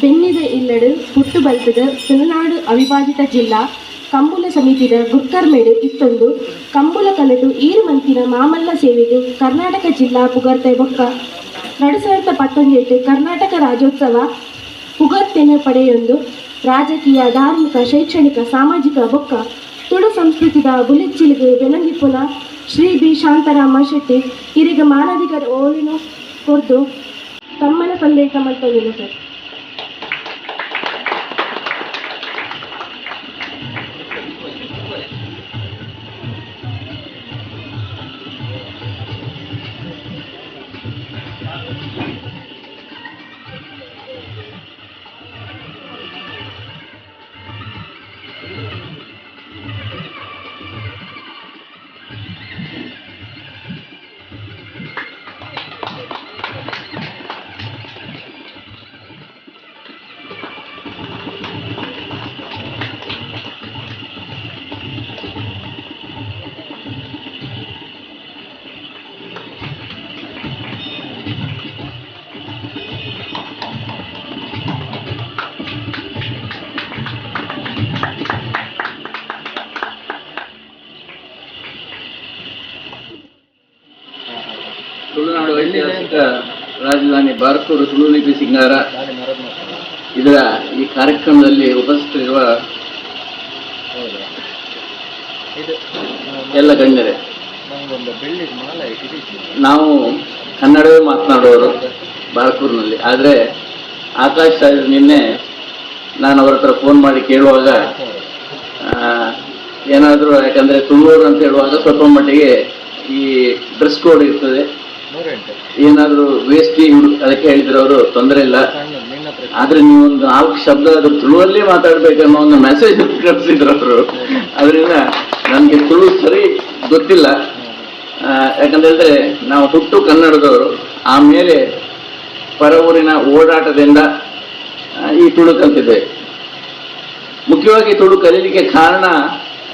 ಬೆನ್ನಿದ ಇಲ್ಲಡು ಹುಟ್ಟು ಬಲ್ತದ ತುಳುನಾಡು ಅವಿಭಾಜಿತ ಜಿಲ್ಲಾ ಕಂಬುಲ ಸಮಿತಿದ ಗುರ್ಕರ್ಮೇಡು ಇತ್ತೊಂದು ಕಂಬುಲ ಕಲೆದು ಈರು ಮಂತಿನ ಮಾಮಲ್ಲ ಸೇವೆಗೆ ಕರ್ನಾಟಕ ಜಿಲ್ಲಾ ಪುಗರ್ತೆ ಬೊಕ್ಕ 2019 ಕರ್ನಾಟಕ ರಾಜ್ಯೋತ್ಸವ ಪುಗರ್ತೆನೆ ಪಡೆಯೊಂದು ರಾಜಕೀಯ ಧಾರ್ಮಿಕ ಶೈಕ್ಷಣಿಕ ಸಾಮಾಜಿಕ ಬೊಕ್ಕ ತುಳು ಸಂಸ್ಕೃತಿದ ಬುಲಿಚ್ಚಿಲಿಗೆ ಬೆನಂಗಿಪುನ ಶ್ರೀ ಬಿ ಶಾಂತಾರಾಮ ಶೆಟ್ಟಿ ಇರಿಗೆ ಮಾನವಿಕರ ಓಲಿನ ಕೊರ್ದು ತಮ್ಮನ ಸಂದೇಶ ಮಂತವಿಲ್ಲ ಸರ್. ತುಳುನಾಡು ಐತಿಹಾಸಿಕ ರಾಜಧಾನಿ ಬಾರ್ಕೂರು ತುಳು ಲಿಪಿ ಸಿಂಗಾರ ಇದರ ಈ ಕಾರ್ಯಕ್ರಮದಲ್ಲಿ ಉಪಸ್ಥಿತರಿರುವ ಎಲ್ಲ ಗಣ್ಯರೇ, ನಾವು ಕನ್ನಡವೇ ಮಾತನಾಡುವವರು ಬಾರ್ಕೂರಿನಲ್ಲಿ. ಆದರೆ ಆಕಾಶ್ ನಿನ್ನೆ ನಾನು ಅವರ ಹತ್ರ ಫೋನ್ ಮಾಡಿ ಕೇಳುವಾಗ ಏನಾದರೂ, ಯಾಕಂದರೆ ತುಳುವರು ಅಂತ ಹೇಳುವಾಗ ಸ್ವಲ್ಪ ಮಟ್ಟಿಗೆ ಈ ಡ್ರೆಸ್ ಕೋಡ್ ಇರ್ತದೆ, ಏನಾದರೂ ವೇಸ್ಟಿ ಅದಕ್ಕೆ ಹೇಳಿದ್ರೆ ಅವರು ತೊಂದರೆ ಇಲ್ಲ, ಆದ್ರೆ ನೀವೊಂದು 4 ಶಬ್ದ ಅದು ತುಳುವಲ್ಲೇ ಮಾತಾಡ್ಬೇಕನ್ನೋ ಒಂದು ಮೆಸೇಜ್ ಕಳಿಸಿದ್ರು ಅವರು. ಅದರಿಂದ ನಮ್ಗೆ ತುಳು ಸರಿ ಗೊತ್ತಿಲ್ಲ, ಯಾಕಂತೇಳಿದ್ರೆ ನಾವು ಹುಟ್ಟು ಕನ್ನಡದವರು, ಆಮೇಲೆ ಪರ ಊರಿನ ಓಡಾಟದಿಂದ ಈ ತುಳು ಕಲ್ತಿದ್ದೇವೆ. ಮುಖ್ಯವಾಗಿ ತುಳು ಕಲೀಲಿಕ್ಕೆ ಕಾರಣ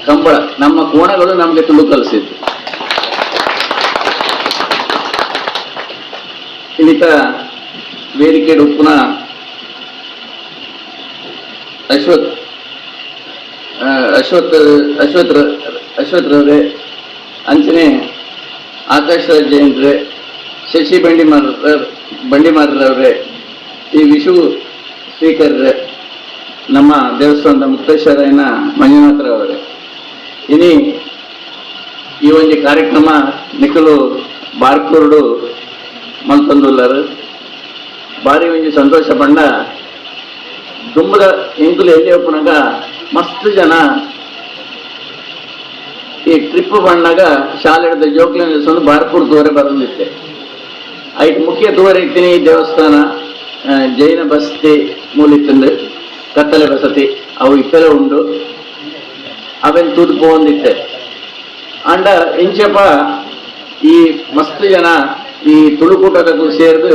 ಕಂಬಳ, ನಮ್ಮ ಕೋಣಗಳು ನಮಗೆ ತುಳು ಕಲಿಸಿದ್ದು. ಇನ್ನಿತ ವೇದಿಕೆ ಉಪ್ಪುನ ಅಶ್ವಥ್ರವ್ರೆ, ಅಂಚನೆ ಆಕಾಶ್ ರಾಜ್ ಜೈನ್ರೆ, ಶಶಿ ಬಂಡಿಮಾರರವ್ರೆ, ಈ ವಿಶು ಸ್ಪೀಕರ್ರೆ, ನಮ್ಮ ದೇವಸ್ಥಾನದ ಮುಕ್ತೇಶ್ವರಯ್ಯನ ಮಂಜುನಾಥರವರೇ. ಇನಿ ಈ ಒಂದು ಕಾರ್ಯಕ್ರಮ ನಿಖಲು ಬಾರ್ಕೂರ್ಡು ಮಲ್ತೊಂದುಲ್ಲರು ಭಾರಿ ಒಂಜಿ ಸಂತೋಷ ಪಂಡ. ದುಂಬದ ಎಂಕುಲು ಎಲ್ಲಿ ಒಪ್ಪನಾಗ ಮಸ್ತ್ ಜನ ಈ ಟ್ರಿಪ್ ಬಂದಾಗ ಶಾಲೆದ ಜೋಕ್ಲಿನ ದಿವಸ ಬಾರ್ಕೂರ್ ತೋರೆ ಬರಂದಿತ್ತೆ. ಐಟ್ ಮುಖ್ಯ ತೋರೆ ಇತ್ತೀನಿ ದೇವಸ್ಥಾನ ಜೈನ ಬಸತಿ ಮೂಲಿತ್ತಂದು ಕತ್ತಲೆ ಬಸತಿ ಅವು ಇತ್ತಲೆ ಉಂಡು, ಅವೆನ್ ತೂದು ಪೋಂದಿತ್ತೆ ಅಂಡ ಇಂಚಪ್ಪ ಈ ಮಸ್ತ್ ಜನ ಈ ತುಳುಕೂಟದಕ್ಕೂ ಸೇರಿದು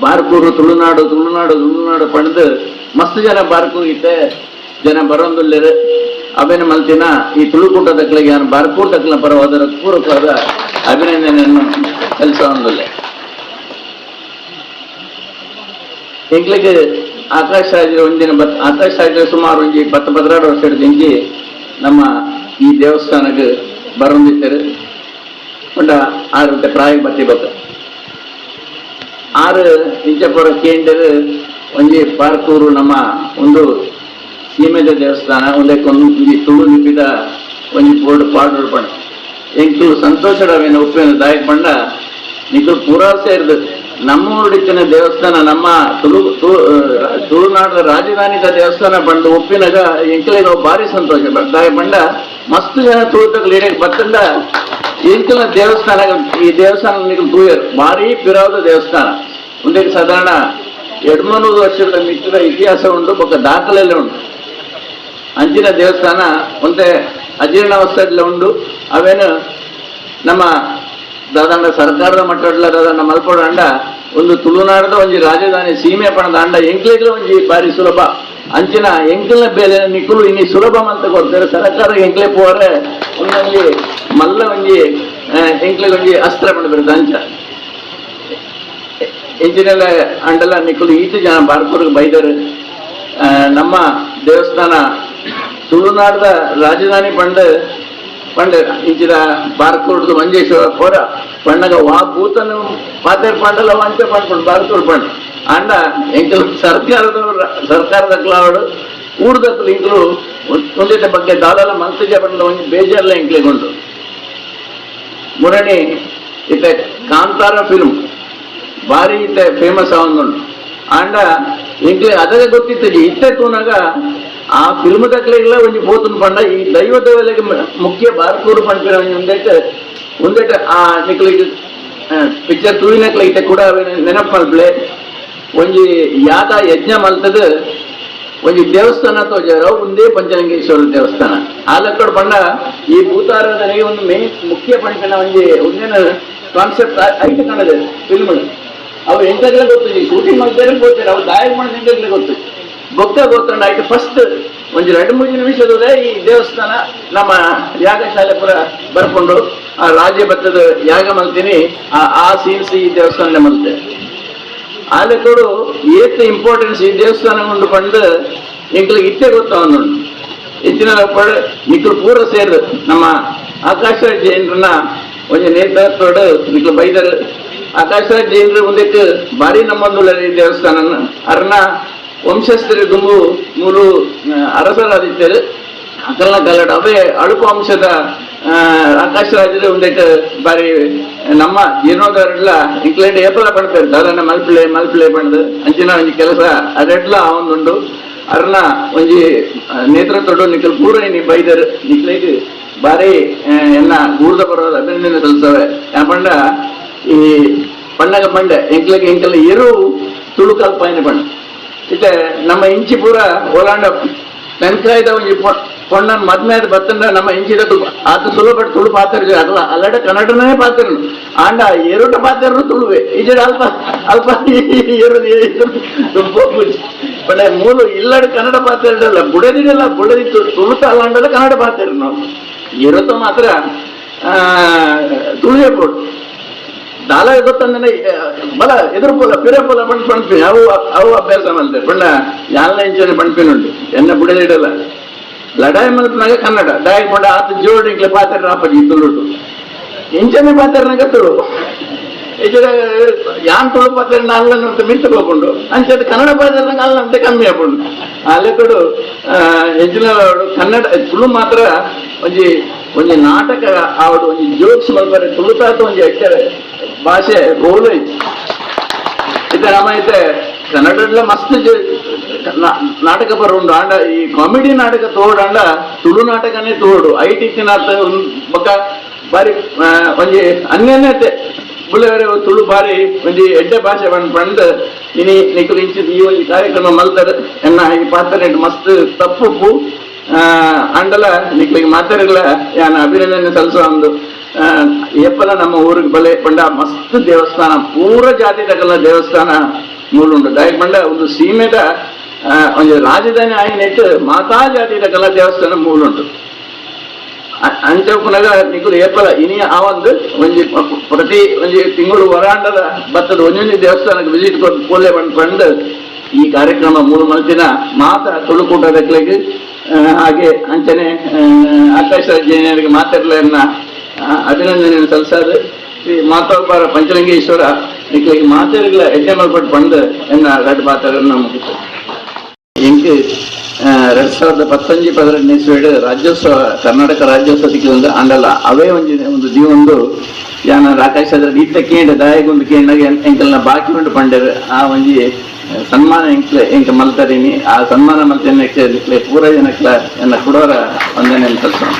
ಬಾರ್ಕೂರು ತುಳುನಾಡು ತುಳುನಾಡು ತುಳುನಾಡು ಪಡೆದು ಮಸ್ತ್ ಜನ ಬಾರ್ಕೂರ್ ಇತ್ತೆ ಜನ ಬರೋಂದುಲ್ಲೇರು. ಅವೇನು ಮಲ್ತಿನ ಈ ತುಳುಕೂಟದಕ್ಳಿಗೆ ನಾನು ಬಾರ್ಕೂರ್ ದಕ್ಲ ಪರವಾದ ಪೂರ್ವಕವಾದ ಅಭಿನಂದನೆಯನ್ನು ಸಲ್ಲಿಸೋಂದುಲ್ಲೆ. ಎಂಕ್ಲಿಗೆ ಆಕಾಶ್ ರಾಜ್ ಒಂದಿನ ಆಕಾಶ್ ರಾಜ್ ಸುಮಾರು ಒಂಜಿ 10-12 ವರ್ಷ ಹಿಡಿದಿಂಚಿ ನಮ್ಮ ಈ ದೇವಸ್ಥಾನಕ್ಕೆ ಬರೋಂದಿತ್ತರು ಉಂಡ 6 ಗಂಟೆ ಪ್ರಾಯ ಬತ್ತಿ ಬತ್ತ 6 ಇಂಚಪುರ ಕೇಂದ್ರ ಒಂಜಿ ಬಾರ್ಕೂರು ನಮ್ಮ ಒಂದು ಸೀಮೆದ ದೇವಸ್ಥಾನ ಒಂದಕ್ಕೊಂದು ತುಳು ಲಿಪಿದ ಒಂಜಿ ಬೋರ್ಡ್ ಪಾಡ್ರು ಪಂಡ ಎಂಕ್ಲು ಸಂತೋಷಡವೇನ ಉಪ್ಪಿನ ದಾಯಕ ಪಂಡ ನಿಖಲು ಪೂರಾ ಸೇರಿದು ನಮ್ಮೂರಿನ ದೇವಸ್ಥಾನ ನಮ್ಮ ತುಳುನಾಡ ರಾಜಧಾನಿದ ದೇವಸ್ಥಾನ ಬಂದು ಉಪ್ಪಿನಾಗ ಎಂಕ್ಲಿಗೆ ಭಾರಿ ಸಂತೋಷ ದಾಯ ಪಂಡ ಮಸ್ತ್ ಜನ ತುಳುತಕ್ಕೆ ಲೀಡಕ್ಕೆ ಬತ್ತಂಡ ಎಂಕಲ ದೇವಸ್ಥಾನ ಈ ದೇವಸ್ಥಾನ ನಿಖಲು ತೂಯರು ಭಾರಿ ಪಿರಾದ ದೇವಸ್ಥಾನ ಒಂದಕ್ಕೆ ಸಾಧಾರಣ 200 ವರ್ಷದ ಮಿಕ್ಕಿದ ಇತಿಹಾಸ ಉಂಟು, ಬೊಕ್ಕ ದಾಖಲೆಲ್ಲ ಉಂಟು. ಅಂಚಿನ ದೇವಸ್ಥಾನ ಒಂದೇ ಅಜೀರ್ಣಾವಸ್ಥೆಲ್ಲ ಉಂಟು. ಅವೇನು ನಮ್ಮ ದಾದಂಡ ಸರ್ಕಾರದ ಮಟ್ಟಡ್ಲ ದಾದಂಡ ಮಲ್ಪಡ ಅಂಡ ಒಂದು ತುಳುನಾಡದ ಒಂಜಿ ರಾಜಧಾನಿ ಸೀಮೆ ಪಣದ ಅಂಡ ಎಂಕ್ಲೆಗ್ಲ ಒಂಜಿ ಬಾರಿ ಸುಲಭ ಅಂಚಿನ ಎಂಕ್ಲ ಬೇಲೆ ನಿಕ್ಕಲು ಇನಿ ಸುಲಭ ಅಂತ ಕೊಡ್ತಾರೆ. ಸರ್ಕಾರ ಎಂಕ್ಲೆ ಪೋರೆ ಒಂದೊಂಜಿ ಮಲ್ಲ ಒಂಜಿ ಎಂಕ್ಲೆಗ್ ಒಂಜಿ ಅಸ್ತ್ರ ಪಂಡ ಬರ್ತದೆ ಅಂಚ ಇಂಜಿನೆಲ್ಲ ಅಂಡಲ ನಿಕ್ಕಲು ಈತು ಜನ ಬಾರ್ಕೂರ್ಗೆ ಬೈದರು. ನಮ್ಮ ದೇವಸ್ಥಾನ ತುಳುನಾಡದ ರಾಜಧಾನಿ ಪಂಡ ಇಂಚಿನ ಬಾರ್ಕೂರ್ದು ಮಂಜೇಶ್ವರ ಪೋರ ಪಂಡಗ ವಾ ಭೂತನು ಪಾತೇರ್ ಪಂಡಲ ವಂಚ ಪಂಡ್ಕೊಂಡು ಬಾರ್ಕೂರ್ ಪಂಡ ಅಂಡ ಎಂಕಲು ಸರ್ಕಾರದ ಕ್ಲಾವಡು ಕೂಡ್ದಕ್ಕಲು ಇಂಕಲು ಒಂದಿಟ ಬಗ್ಗೆ ದಾಳಲ ಮಂತ್ರಿಜ ಪಂಡ ಒಂದು ಬೇಜಾರ್ಲ ಇಂಕ್ಲೆಗೊಂಡು ಮುರಣಿ ಇತ್ತೆ ಕಾಂತಾರ ಫಿಲ್ಮ್ ಭಾರಿ ಇತ್ತೆ ಫೇಮಸ್ ಆವೊಂದುಂಡು ಆಂಡ ಇಂಕ್ಲೆ ಅದಕ್ಕೆ ಗೊತ್ತಿತ್ತು ಇತ್ತೆ ತೂನಾಗ ಆ ಫಿಲ್ಮ್ ದಕ್ಲೆಲ್ಲ ಒಂಜಿ ಪೋತುನ್ ಪಂಡ ಈ ದೈವದ ವೇಳೆಗೆ ಮುಖ್ಯ ಬಾರ್ಕೂರು ಪಂಪಿನ ಒಂದೇಟ ಆ ನಿಕ್ಲಿಗೆ ಪಿಕ್ಚರ್ ತುಳಿನಕ್ಲ ಇತ್ತೆ ಕೂಡ ನೆನಪು ಮಲ್ಪಲೆ ಒಂಜಿ ಯಾತ ಯಜ್ಞ ಮಲ್ತದ ಒಂಜಿ ದೇವಸ್ಥಾನ ತೋಜಾರ ಒಂದೇ ಪಂಚಲಿಂಗೇಶ್ವರ ದೇವಸ್ಥಾನ ಆಲಕ್ಕಡ ಪಂಡ ಈ ಭೂತಾರಾಧನೆಗೆ ಒಂದು ಮೇನ್ ಮುಖ್ಯ ಪಂಪಿನ ಒಂದೇನು ಕಾನ್ಸೆಪ್ಟ್ ಐತೆ ಕಾಣದೆ ಫಿಲ್ಮ್ ಅವು ಎಂಟಗಲೇ ಗೊತ್ತು ಈ ಶೂಟಿಂಗ್ ಮಾಡ್ತಾರೆ ಗೊತ್ತಿಲ್ಲ ಅವ್ರು ದಾಯಕ ಮಾಡಿದ ಎಂಟಗಲೇ ಗೊತ್ತು ಗೊತ್ತಂಡ ಆಯ್ತು ಫಸ್ಟ್ ಒಂದು 2-3 ನಿಮಿಷದ ಈ ದೇವಸ್ಥಾನ ನಮ್ಮ ಯಾಗಶಾಲೆ ಪುರ ಬರ್ಕೊಂಡು ಆ ರಾಜ ಭತ್ತದ ಯಾಗ ಮಲ್ತೀನಿ ಆ ಸೀನ್ಸ್ ಈ ದೇವಸ್ಥಾನ ಮಲ್ತೆ ಆಲಕ್ಕಡು ಏತ್ ಇಂಪಾರ್ಟೆನ್ಸ್ ಈ ದೇವಸ್ಥಾನ ಕೊಂಡು ಪಂಡು ನಿಕ್ಲಿಗೆ ಇತ್ತೆ ಗೊತ್ತವನು ಹೆಚ್ಚಿನ ಪಡ ನಿಕ್ಲು ಪೂರ ಸೇರು ನಮ್ಮ ಆಕಾಶ ಜೈನರನ್ನ ಒಂದು ನೇತೃತ್ವಡು ನಿಕ್ಲು ಬೈದರು. ಆಕಾಶ ಜೈನರು ಮುಂದಕ್ಕೆ ಭಾರಿ ನಮ್ಮಂದುಳ್ಳ ಈ ದೇವಸ್ಥಾನ ಅರ್ನ ವಂಶಸ್ಥರು ದುಂಬು ಮೂರು ಅರಸರಾದಿದ್ದರು ಅಕಲ್ನ ಕಲ್ಲಡ ಅವೇ ಅಳುಪು ವಂಶದ ಆಕಾಶರಾಜರು ಒಂದಕ್ಕೆ ಬಾರಿ ನಮ್ಮ ಜೀರ್ಣೋದ್ಧಾರಡ್ಲ ಇಂಕ್ಲೆಂಡ್ ಏಪಲ ಪಡ್ತಾರೆ ದಾದನ ಮಲ್ಪಲೆ ಪಂಡು ಅಂಚಿನ ಒಂಜಿ ಕೆಲಸ ಅದೆಡ್ಲ ಅವೊಂದುಂಡು ಅರ್ನ ಒಂಜಿ ನೇತೃತ್ವಡು ನಿಕ್ಕಲು ಪೂರ ಇನಿ ಬೈದರು ನಿಕ್ಲಿಗೆ ಬಾರಿ ಎನ್ನ ಗೂರ್ದ ಬರೋದು ಅಭಿನಂದನೆ ಸಲ್ಲಿಸವೆ ಯಾಪಂಡ ಈ ಪಂಡಗ ಪಂಡೆ ಎಂಕ್ಲೆಗೆ ಎರು ತುಳುಕಲ್ಪಾಯಿನ ಪಂಡ ಇತ್ತೆ ನಮ್ಮ ಇಂಚಿ ಪೂರ ಓಲಾಂಡ ಪೆನ್ಕಾಯ್ದ ಒಂಜಿ ಪೊಣ್ಣನ್ ಮದ್ಮೇದ ಬತ್ತಂಡ ನಮ್ಮ ಇಂಚಿದ ಆತ ಸುಲಭ ತುಳು ಪಾತ್ರ ಅಲ್ಲ ಅಲ್ಲಡ ಕನ್ನಡನೇ ಪಾತ್ರ ಆಂಡ ಎರುಟ ಪಾತ್ರ ತುಳುವೆ ಇಜಡ ಅಲ್ಪ ಪಂಡ ಮೂಲು ಇಲ್ಲಡ ಕನ್ನಡ ಪಾತ್ರ ಇಡಲ್ಲ ಬುಡದಿ ತುಳುತ ಅಲ್ಲಾಂಡದ ಕನ್ನಡ ಪಾತ್ರ ನಾವು ಎರುತ ಮಾತ್ರ ತುಳುವೆ ಕೊಡು ದಾಲ ಗೊತ್ತಂದ್ರೆ ಬಲ ಎದುರು ಪೋಲ ಪಿರೆ ಪೋಲ ಪಂಡ್ಪಿ ಅವು ಅಭ್ಯಾಸ ಮಾಡ್ತಾರೆ ಬಣ್ಣ ಯಾಲ್ನ ಇಂಚನೆ ಪಂಡ್ಪಿನುಂಡು ಎನ್ನ ಬುಡದಿಡಲ್ಲ ಲಡಾಯಿ ಮಲ್ಪನಾಗ ಕನ್ನಡ ಡಾಯಿ ಪಂಡ ಆತ ಜೋಡಿಗ್ಲೆ ಪಾತ್ರ ರಾಪಡಿ ತುಳುಟು ಇಂಚನೆ ಪಾತ್ರನಾಗ ತುಳು ಈಚೆ ಯಾನ್ ತುಳು ಪಾತ್ರ ಅಲ್ಲಂತ ಮಿತ್ತು ಹೋಗ್ಕೊಂಡು ಅಂಚೆ ಕನ್ನಡ ಪಾತ್ರನಾಗ ಅಲ್ಲಂತೆ ಕಮ್ಮಿ ಆಗ್ಕೊಂಡು ಅಲ್ಲೆಕಡು ಹೆಚ್ಚಿನ ಕನ್ನಡ ತುಳು ಮಾತ್ರ ಒಂಜಿ ನಾಟಕ ಆವಡು ಒಂಜಿ ಜೋಕ್ಸ್ ಮಲ್ಪರೆ ತುಳುತಾತ ಒಂಜಿ ಎಟ್ಟೆ ಭಾಷೆ ಗೋಲು ಐತಿ ಇತ್ತೆ ನಮ್ಮ ಐತೆ ಕನ್ನಡ ಮಸ್ತ್ ನಾಟಕ ಬರೋಂಡು ಆಂಡ ಈ ಕಾಮಿಡಿ ನಾಟಕ ತೋಡಂಡ ತುಳು ನಾಟಕನೇ ತೋಡು ಐಟಿತ್ತಿನ ಬೊಕ್ಕ ಬಾರಿ ಒಂಜಿ ಅನ್ಯನ್ಯತೆ ಬುಳ್ಳವರೆ ತುಳು ಬಾರಿ ಒಂಜಿ ಎಡ್ಡೆ ಭಾಷೆ ಪಂಡ್ ಇನಿ ನಿಖಲು ಇಂಚಿದ ಈ ಒಂದು ಕಾರ್ಯಕ್ರಮ ಮಲ್ತಾರೆ ಎನ್ನ ಈ ಪಾತ್ರ ಮಸ್ತ್ ತಪ್ಪು ಅಂಡಲ ನಿಕ್ಲಿಗೆ ಮಾತಾಡಲ್ಲ ಯಾನ ಅಭಿನಂದನೆ ಸಲ್ಲಿಸುವ ಒಂದು ಏಪಲ ನಮ್ಮ ಊರಿಗೆ ಬಲೆ ಪಂಡ ಮಸ್ತ್ ದೇವಸ್ಥಾನ ಪೂರ ಜಾತಿ ತಗಲ ದೇವಸ್ಥಾನ ಮೂಲುಂಡು ದಾಯಕ್ ಪಂಡ ಒಂದು ಸೀಮೆದ ಒಂದು ರಾಜಧಾನಿ ಆಯ್ನೆಟ್ಟು ಮಾತಾ ಜಾತಿ ತಗಲ ದೇವಸ್ಥಾನ ಮೂಲುಂಡು ಅಂಚಪುನಗ ನಿಖಲು ಏಪಲ ಇನಿ ಆ ಒಂಜಿ ಪ್ರತಿ ಒಂಜಿ ತಿಂಗಳು ವರಾಂಡದ ಭತ್ತದ ಒಂದೊಂದು ದೇವಸ್ಥಾನಕ್ಕೆ ವಿಸಿಟ್ ಕೊಟ್ಟು ಪೋಲೆ ಪಂಡು ಈ ಕಾರ್ಯಕ್ರಮ ಮೂರು ಮಲ್ತಿನ ಮಾತಾ ತುಳುಕೂಟ ದಕ್ಲಿಗೆ ಹಾಗೆ ಅಂಚನೆ ಆಕಾಶ ಜೈನರಿಗೆ ಮಾತಾಡಲನ್ನ ಅಭಿನಂದನೆಯನ್ನು ಸಲ್ಲಿಸೋದು ಈ ಮಾತಾಡ್ಬಾರ ಪಂಚಲಿಂಗೇಶ್ವರ ನಿಕ್ಲಿಗೆ ಮಾತಾಡಲ ಎಡ್ಡೆ ಮಲ್ಪಟ್ಟು ಪಂಡು ಎನ್ನ ರಡ್ ಮಾತಾಡನ್ನು ಮುಗಿತು ಎಂಕ್ 2019 ಇಸ್ವಿಡ್ ರಾಜ್ಯೋತ್ಸವ ಕರ್ನಾಟಕ ರಾಜ್ಯೋತ್ಸವ ಸಿಕ್ಕಿದಂದು ಅಂಡಲ್ಲ ಅವೇ ಒಂದು ಜೀವೊಂದು ಯಾನ ಆಕಾಶ ಇತ್ತ ಕೇಂದ್ರ ದಾಯಗೊಂದು ಕೇಂದ್ರಾಗ ಎಂಕಲ್ನ ಬಾಕಿ ಉಂಟು ಪಂಡರು ಆ ಒಂಜಿ ಸನ್ಮಾನ ಎಂಕ ಮಲ್ತದೀನಿ ಆ ಸನ್ಮಾನ ಮಲ್ತೇನೆ ಪೂರ ಜನಕ್ಲ ಎನ್ನ ಕೊಡೋರ ವಂದನೆ ಸಲ್ಲಿಸೋಣ.